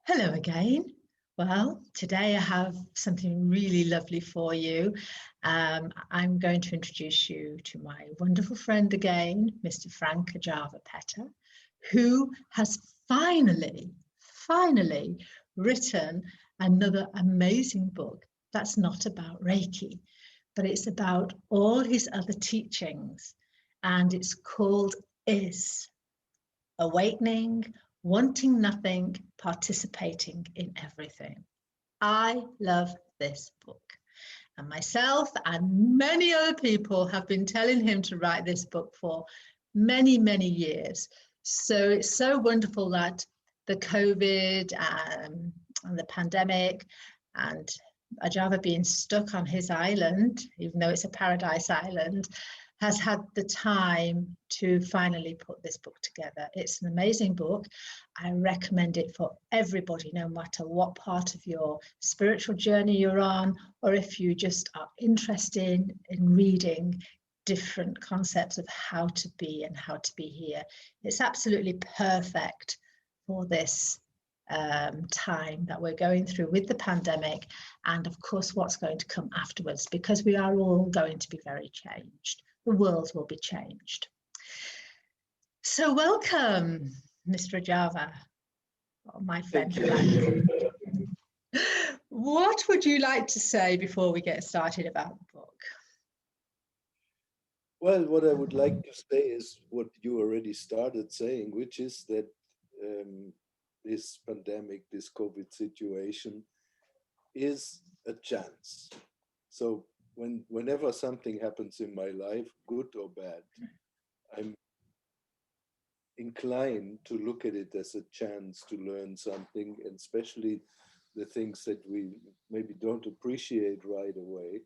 Hello again. Well, today I have something really lovely for you. I'm going to introduce you to my wonderful friend again, Mr. Frank Arjava, who has finally written another amazing book that's not about Reiki, but it's about all his other teachings. And it's called Is Awakening, Wanting Nothing, Participating in Everything. I love this book. And myself and many other people have been telling him to write this book for many years. So it's so wonderful that the COVID and the pandemic and Arjava being stuck on his island, even though it's a paradise island, has had the time to finally put this book together. It's an amazing book. I recommend it for everybody, no matter what part of your spiritual journey you're on, or if you just are interested in reading different concepts of how to be and how to be here. It's absolutely perfect for this time that we're going through with the pandemic, and of course what's going to come afterwards, because we are all going to be very changed. The world will be changed. So welcome, Mr. Arjava, my friend. What would you like to say before we get started about the book? Well, what I would like to say is what you already started saying, which is that this pandemic, this COVID situation is a chance. So whenever something happens in my life, good or bad, I'm inclined to look at it as a chance to learn something, and especially the things that we maybe don't appreciate right away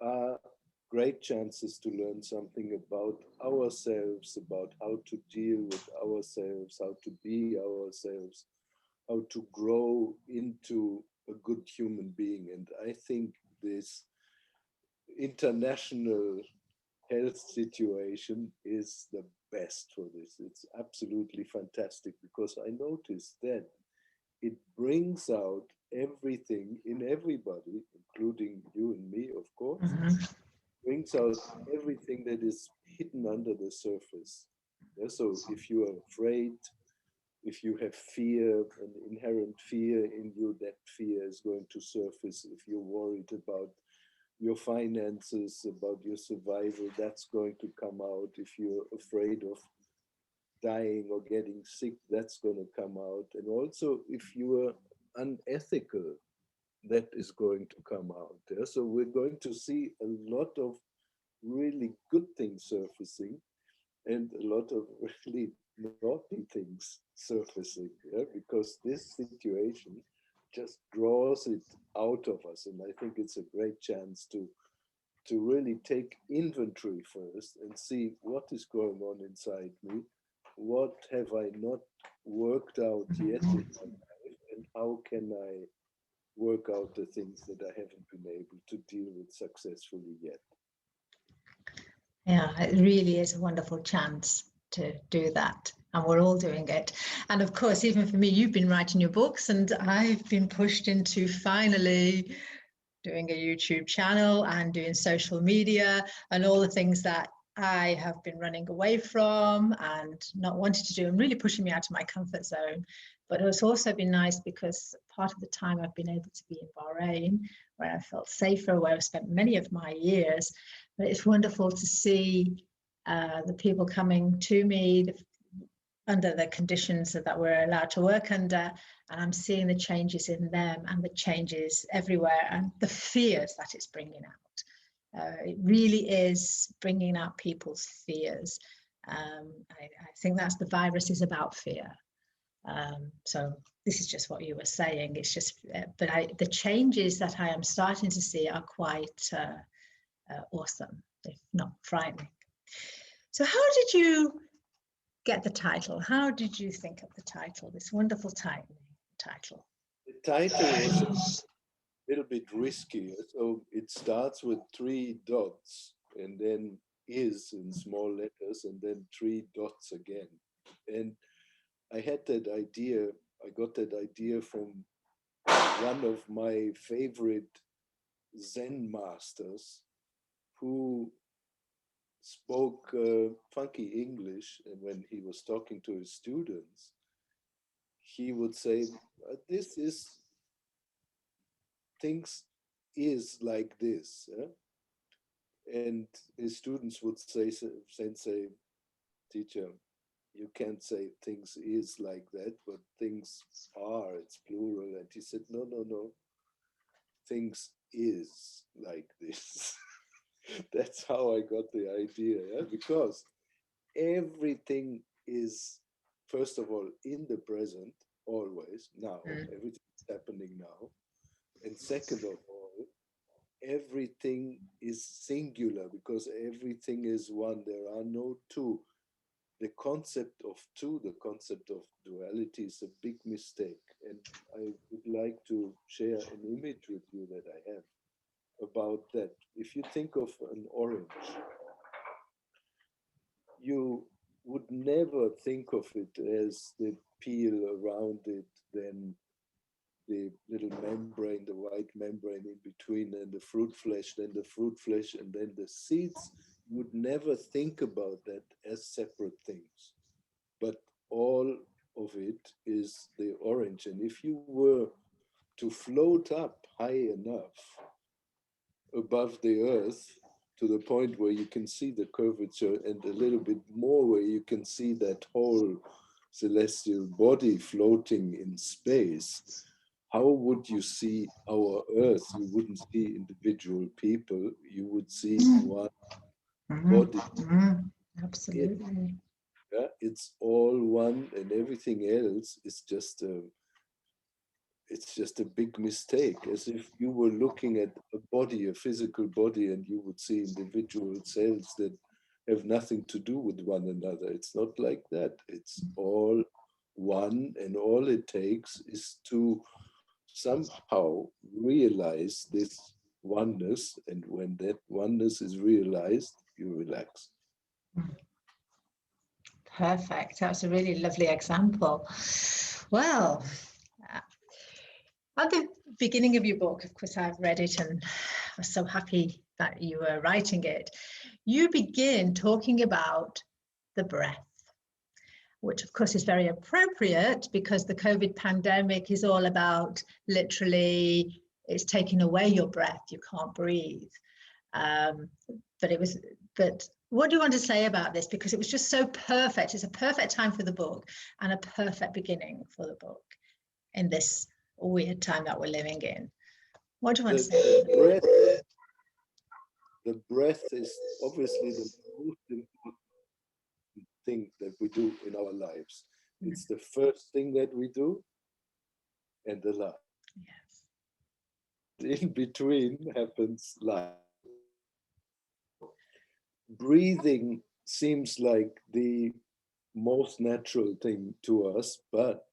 are great chances to learn something about ourselves, about how to deal with ourselves, how to be ourselves, how to grow into a good human being. And I think this international health situation is the best for this. It's absolutely fantastic because I noticed that it brings out everything in everybody, including you and me, of course, brings out everything that is hidden under the surface. Yeah, so if you are afraid, if you have fear, an inherent fear in you, that fear is going to surface. If you're worried about your finances, about your survival, that's going to come out. If you're afraid of dying or getting sick, that's going to come out. And also, if you are unethical, that is going to come out. Yeah? So we're going to see a lot of really good things surfacing and a lot of really naughty things surfacing, yeah? Because this situation just draws it out of us. And I think it's a great chance to really take inventory first and see what is going on inside me, what have I not worked out yet in my life, and how can I work out the things that I haven't been able to deal with successfully yet. Yeah, it really is a wonderful chance to do that. And we're all doing it. And of course, even for me, you've been writing your books, and I've been pushed into finally doing a YouTube channel and doing social media and all the things that I have been running away from and not wanting to do, and really pushing me out of my comfort zone. But it's also been nice because part of the time I've been able to be in Bahrain, where I felt safer, where I've spent many of my years. But it's wonderful to see the people coming to me under the conditions that we're allowed to work under, and I'm seeing the changes in them and the changes everywhere and the fears that it's bringing out. It really is bringing out people's fears. I think that's the virus is about fear. So this is just what you were saying. It's just, but the changes that I am starting to see are quite awesome, if not frightening. So how did you get the title? How did you think of the title, this wonderful title? The title was a little bit risky. So it starts with 3 dots and then is in small letters and then 3 dots again. And I had that idea I got that idea from one of my favorite Zen masters who spoke funky English. And when he was talking to his students, he would say, this is things is like this. And his students would say, Sensei, teacher, you can't say things is like that, but things are, it's plural. And he said, no, no, no, things is like this. That's how I got the idea, because everything is, first of all, in the present, always, now, everything's happening now. And second of all, everything is singular because everything is one. There are no two. The concept of two, the concept of duality is a big mistake. And I would like to share an image with you that I have about that. If you think of an orange, you would never think of it as the peel around it, then the little membrane, the white membrane in between, and the fruit flesh, then the fruit flesh, and then the seeds. You would never think about that as separate things. But all of it is the orange. And if you were to float up high enough above the earth to the point where you can see the curvature and a little bit more where you can see that whole celestial body floating in space, how would you see our earth? You wouldn't see individual people, you would see one body. Absolutely. It's all one, and everything else is just it's just a big mistake, as if you were looking at a body, a physical body, and you would see individual cells that have nothing to do with one another. It's not like that. It's all one, and all it takes is to somehow realize this oneness. And when that oneness is realized, you relax. Perfect. That's a really lovely example. Well, at the beginning of your book, of course, I've read it and I was so happy that you were writing it. You begin talking about the breath, which of course is very appropriate because the COVID pandemic is all about literally it's taking away your breath. You can't breathe. But what do you want to say about this? Because it was just so perfect. It's a perfect time for the book and a perfect beginning for the book in this weird time that we're living in. What do you want to say? The breath is obviously the most important thing that we do in our lives. It's the first thing that we do and the last. Yes. In between happens life. Breathing seems like the most natural thing to us, but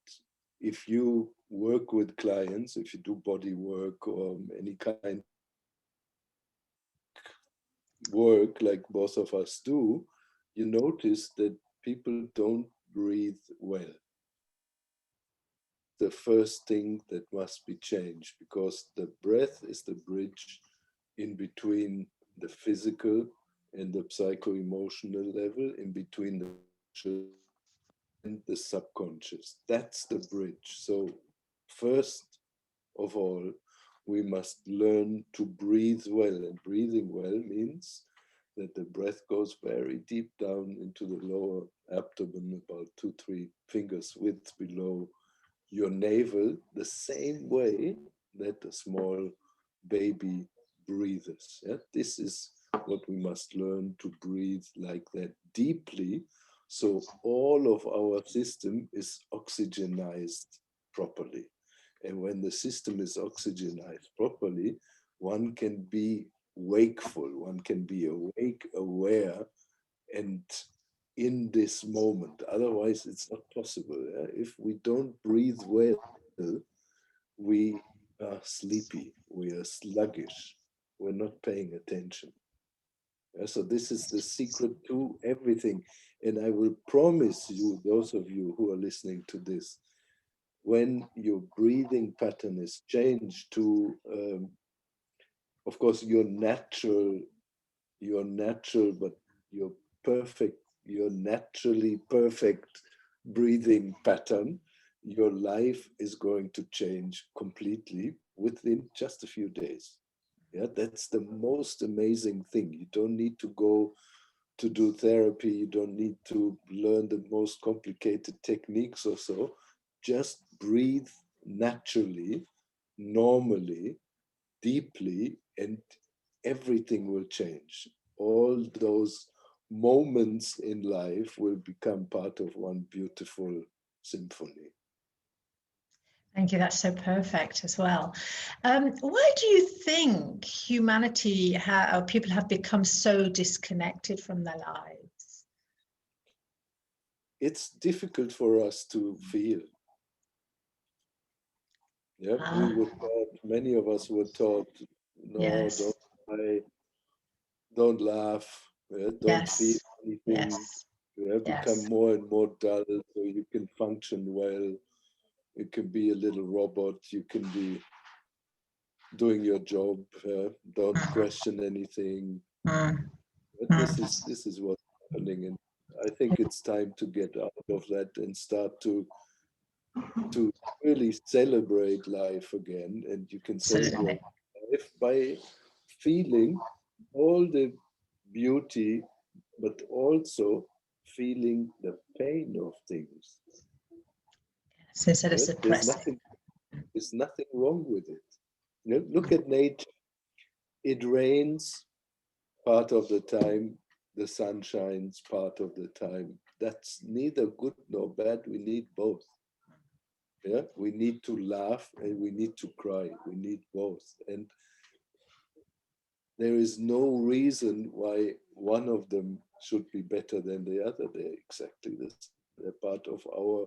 if you work with clients, if you do body work or any kind of work like both of us do, you notice that people don't breathe well. The first thing that must be changed, because the breath is the bridge in between the physical and the psycho-emotional level, in between the conscious and the subconscious. That's the bridge. So first of all, we must learn to breathe well. And breathing well means that the breath goes very deep down into the lower abdomen, about 2-3 fingers width below your navel, the same way that a small baby breathes. Yeah? This is what we must learn, to breathe like that deeply, so all of our system is oxygenized properly. And when the system is oxygenized properly, one can be wakeful, one can be awake, aware, and in this moment. Otherwise, it's not possible. If we don't breathe well, we are sleepy, we are sluggish, we're not paying attention. So this is the secret to everything. And I will promise you, those of you who are listening to this, when your breathing pattern is changed to, of course, your natural, but your perfect, your naturally perfect breathing pattern, your life is going to change completely within just a few days. Yeah, that's the most amazing thing. You don't need to go to do therapy. You don't need to learn the most complicated techniques or so. Just breathe naturally, normally, deeply, and everything will change. All those moments in life will become part of one beautiful symphony. Thank you. That's so perfect as well. Why do you think humanity, or people have become so disconnected from their lives? It's difficult for us to feel. Yeah, we were taught, many of us were taught, no, Yes, don't laugh, yeah, don't feel yes, anything, yes, yeah, become yes. more and more dull so you can function well. You can be a little robot, you can be doing your job, don't question anything. Mm, But mm, this is what's happening, and I think it's time to get out of that and start to really celebrate life again. And you can celebrate absolutely. life by feeling all the beauty, but also feeling the pain of things. So instead of Yeah? suppressing. There's nothing wrong with it. You know, look at nature. It rains part of the time, the sun shines part of the time. That's neither good nor bad. We need both. Yeah, we need to laugh and we need to cry. We need both. And there is no reason why one of them should be better than the other. They're exactly this. They're part of our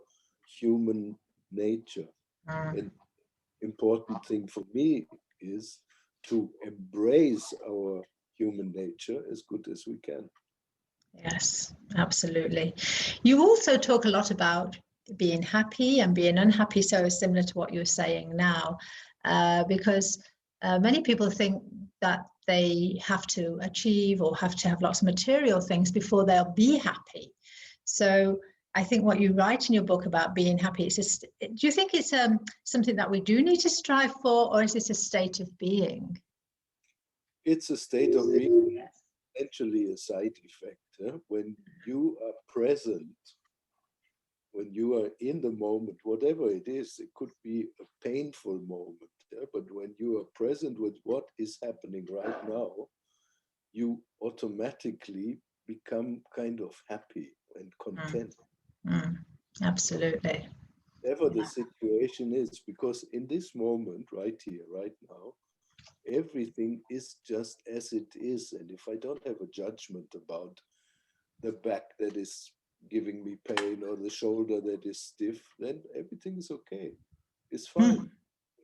human nature. Mm, And important thing for me is to embrace our human nature as good as we can. yes, absolutely. You also talk a lot about being happy and being unhappy, so similar to what you're saying now, because many people think that they have to achieve or have to have lots of material things before they'll be happy. So I think what you write in your book about being happy, it's just, do you think it's something that we do need to strive for, or is it a state of being? It's a state of being, Yes. essentially a side effect. When you are present, when you are in the moment, whatever it is, it could be a painful moment, but when you are present with what is happening right now, you automatically become kind of happy and Mm, content, mm, absolutely. whatever the Yeah. situation is, because in this moment, right here, right now, everything is just as it is. And if I don't have a judgment about the back that is giving me pain or the shoulder that is stiff, then everything is okay. It's fine. Mm,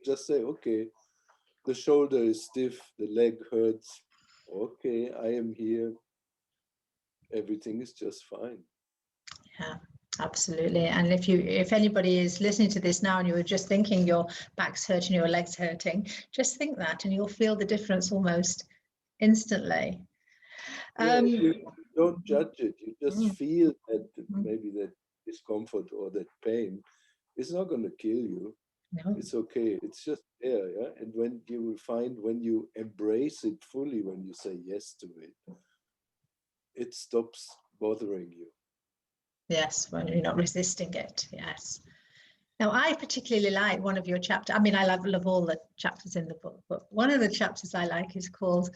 Just say, okay, the shoulder is stiff, the leg hurts. Okay, I am here. Everything is just fine. yeah, absolutely. And if anybody is listening to this now and you were just thinking your back's hurting, your legs hurting, just think that and you'll feel the difference almost instantly. Yeah, Um, you don't judge it. You just mm, feel that mm, maybe that discomfort or that pain is not going to kill you. no. It's okay. It's just there, yeah. And when you will find, when you embrace it fully, when you say yes to it, it stops bothering you. Yes, when you're not resisting it. Yes. Now, I particularly like one of your chapters. I mean, I love all the chapters in the book, but one of the chapters I like is called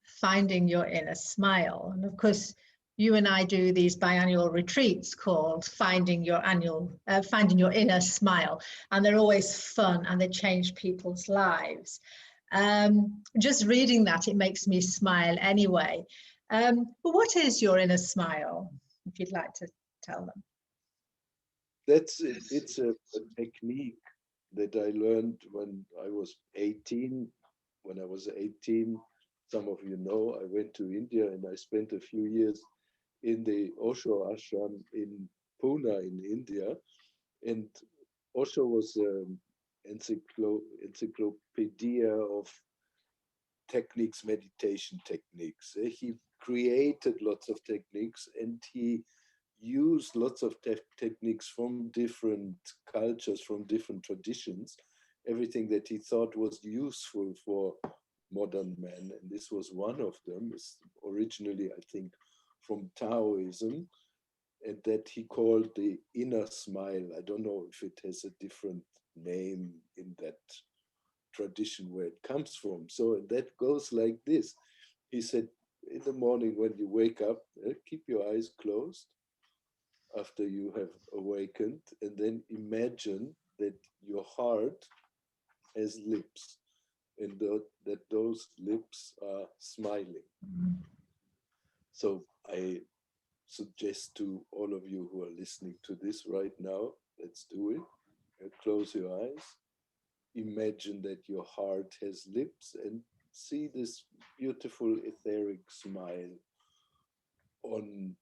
Finding Your Inner Smile. And of course, you and I do these biannual retreats called Finding Your Inner Smile, and they're always fun and they change people's lives. Just reading that, it makes me smile anyway. But what is your inner smile, if you'd like to tell them? That's it. It's a technique that I learned when I was 18. When I was 18, some of you know, I went to India and I spent a few years in the Osho ashram in Pune in India. And Osho was an encyclopedia of techniques, meditation techniques. He created lots of techniques, and he used lots of techniques from different cultures, from different traditions, everything that he thought was useful for modern men. And this was one of them. It's originally, I think, from Taoism, and that he called the inner smile. I don't know if it has a different name in that tradition where it comes from. So that goes like this. He said, in the morning when you wake up, keep your eyes closed after you have awakened, and then imagine that your heart has lips, and that those lips are smiling. So I suggest to all of you who are listening to this right now, let's do it. Close your eyes. Imagine that your heart has lips and see this beautiful etheric smile on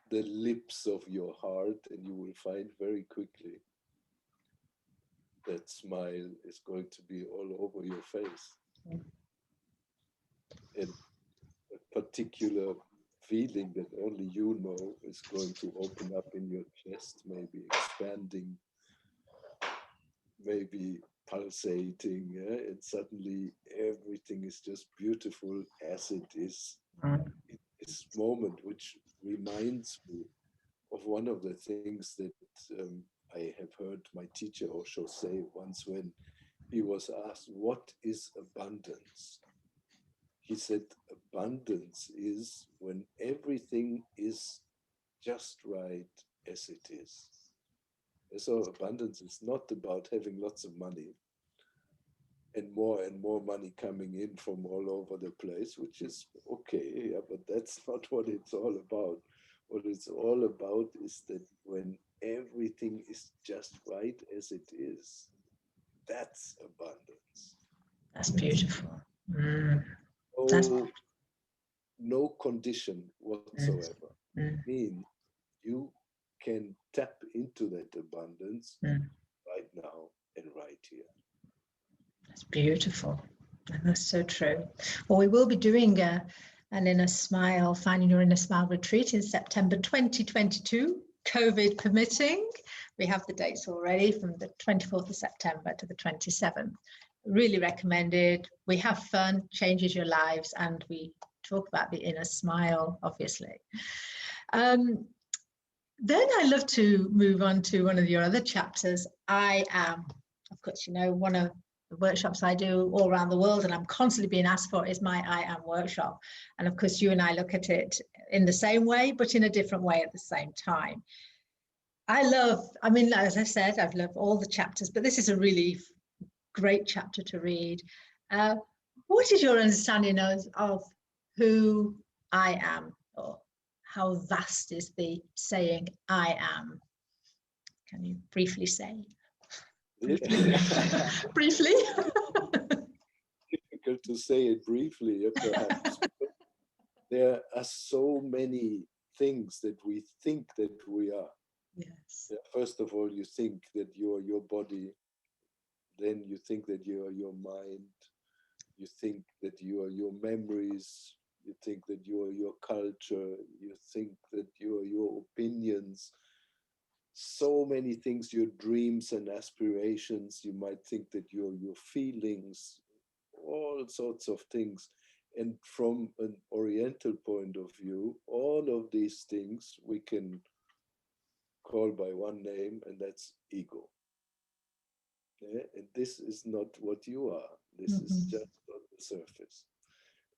the lips of your heart, and you will find very quickly that smile is going to be all over your face. And a particular feeling that only you know is going to open up in your chest, maybe expanding, maybe pulsating, yeah? And suddenly everything is just beautiful as it is in this moment, which reminds me of one of the things that I have heard my teacher Osho say once when he was asked, "What is abundance?" He said, "Abundance is when everything is just right as it is." So abundance is not about having lots of money and more money coming in from all over the place, which is okay, yeah, but that's not what it's all about. What it's all about is that when everything is just right as it is, that's abundance. That's beautiful. Mm, that's No, no condition mm, whatsoever. It mm, means you can tap into that abundance mm. right now and right here. That's beautiful. And that's so true. Well, we will be doing an inner smile, finding your inner smile retreat in September 2022, COVID permitting. We have the dates already from the 24th of September to the 27th. Really recommended. We have fun, changes your lives, and we talk about the inner smile, obviously. Then I love to move on to one of your other chapters, I Am. Of course, you know, one of the workshops I do all around the world and I'm constantly being asked for is my I Am workshop. And of course, you and I look at it in the same way, but in a different way at the same time. I mean, as I said, I've loved all the chapters, but this is a really great chapter to read. Uh, what is your understanding of who I am, or how vast is the saying I am? Can you briefly say? Briefly. Briefly. Difficult to say it briefly, perhaps. There are so many things that we think that we are. Yes. First of all, you think that you are your body, then you think that you are your mind, you think that you are your memories, you think that you are your culture, you think that you are your opinions, so many things, your dreams and aspirations. You might think that you're your feelings, all sorts of things. And from an Oriental point of view, all of these things we can call by one name, and that's ego. Yeah? And this is not what you are. This is Mhm. just on the surface.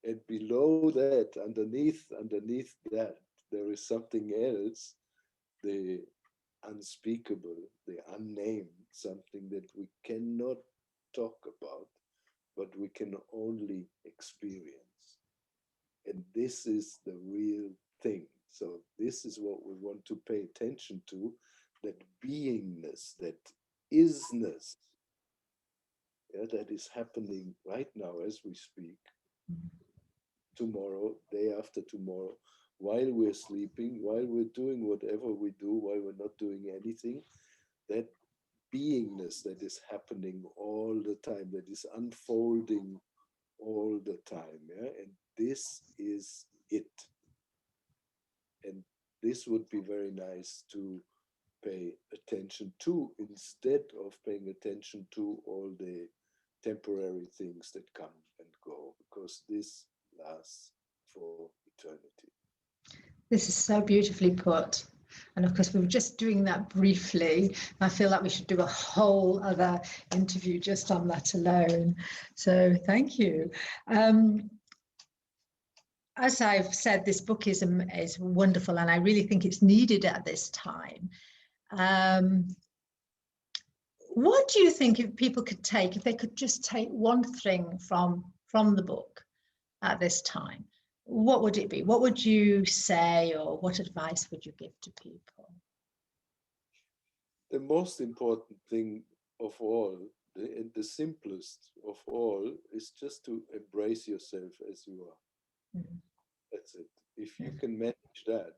And below that, underneath that, there is something else, the unspeakable, the unnamed, something that we cannot talk about, but we can only experience. And this is the real thing. So, this is what we want to pay attention to, that beingness, that isness, yeah, that is happening right now as we speak, tomorrow, day after tomorrow, while we're sleeping, while we're doing whatever we do, while we're not doing anything, that beingness that is happening all the time, that is unfolding all the time. Yeah? And this is it. And this would be very nice to pay attention to, instead of paying attention to all the temporary things that come and go, because this lasts for eternity. This is so beautifully put. And of course, we were just doing that briefly. I feel like we should do a whole other interview just on that alone. So thank you. As I've said, this book is wonderful, and I really think it's needed at this time. What do you think if people could take, if they could just take one thing from the book at this time? What would it be? What would you say, or what advice would you give to people? The most important thing of all, and the simplest of all, is just to embrace yourself as you are. Mm-hmm. That's it. If you can manage that,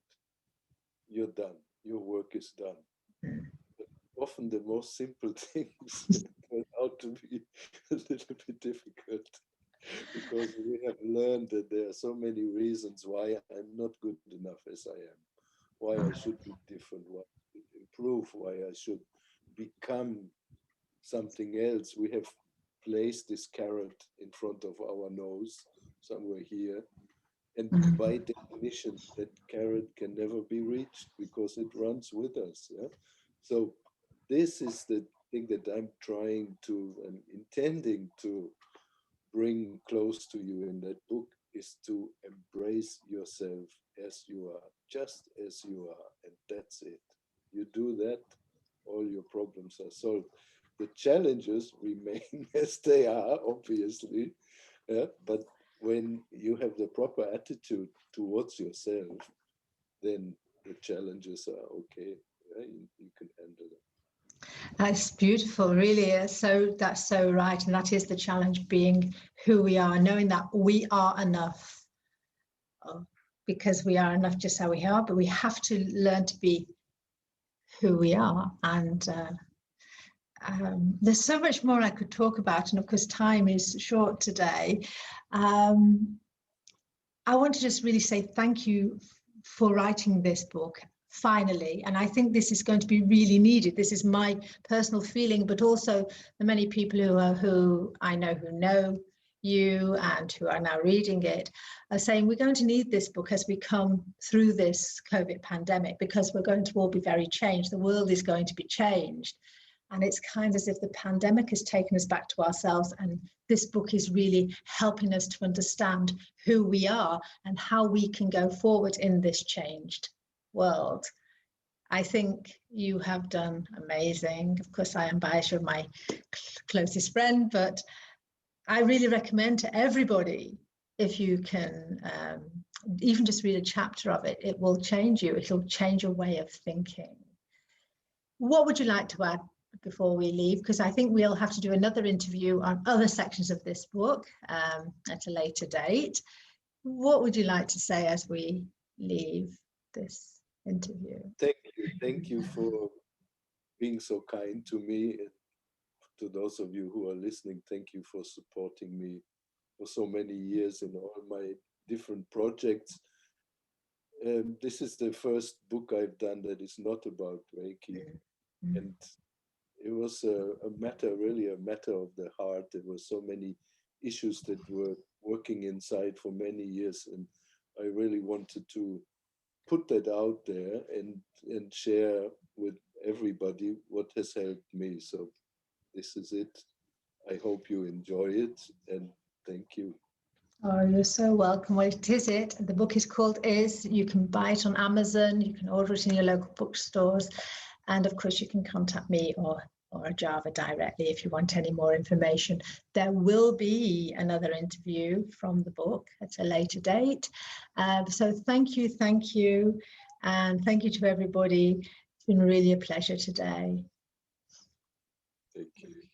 you're done. Your work is done. Mm-hmm. But often the most simple things turn out to be a little bit difficult, because we have learned that there are so many reasons why I'm not good enough as I am, why I should be different, why I should improve, why I should become something else. We have placed this carrot in front of our nose, somewhere here, and by definition, that carrot can never be reached because it runs with us. Yeah? So this is the thing that I'm trying to and intending to bring close to you in that book, is to embrace yourself as you are, just as you are, and that's it. You do that, all your problems are solved. The challenges remain as they are, obviously, yeah? But when you have the proper attitude towards yourself, then the challenges are okay. Yeah? You can handle them. That's beautiful, really. So that's so right. And that is the challenge, being who we are, knowing that we are enough, because we are enough just how we are, but we have to learn to be who we are. And there's so much more I could talk about. And of course, time is short today. I want to just really say thank you for writing this book. Finally, and I think this is going to be really needed. This is my personal feeling, but also the many people who I know who know you and who are now reading it are saying we're going to need this book as we come through this COVID pandemic, because we're going to all be very changed. The world is going to be changed, and it's kind of as if the pandemic has taken us back to ourselves, and this book is really helping us to understand who we are and how we can go forward in this changed world. I think you have done amazing. Of course, I am biased, you're my closest friend, but I really recommend to everybody, if you can even just read a chapter of it, it will change you. It'll change your way of thinking. What would you like to add before we leave? Because I think we'll have to do another interview on other sections of this book at a later date. What would you like to say as we leave this interview? Thank you for being so kind to me, and to those of you who are listening, thank you for supporting me for so many years in all my different projects. This is the first book I've done that is not about Reiki, and it was really a matter of the heart. There were so many issues that were working inside for many years, and I really wanted to put that out there and share with everybody what has helped me. So this is it. I hope you enjoy it, and thank you. Oh, you're so welcome. Well, it is it. The book is called Is. You can buy it on Amazon. You can order it in your local bookstores. And of course, you can contact me or Arjava directly if you want any more information. There will be another interview from the book at a later date. So thank you. And thank you to everybody. It's been really a pleasure today. Thank you.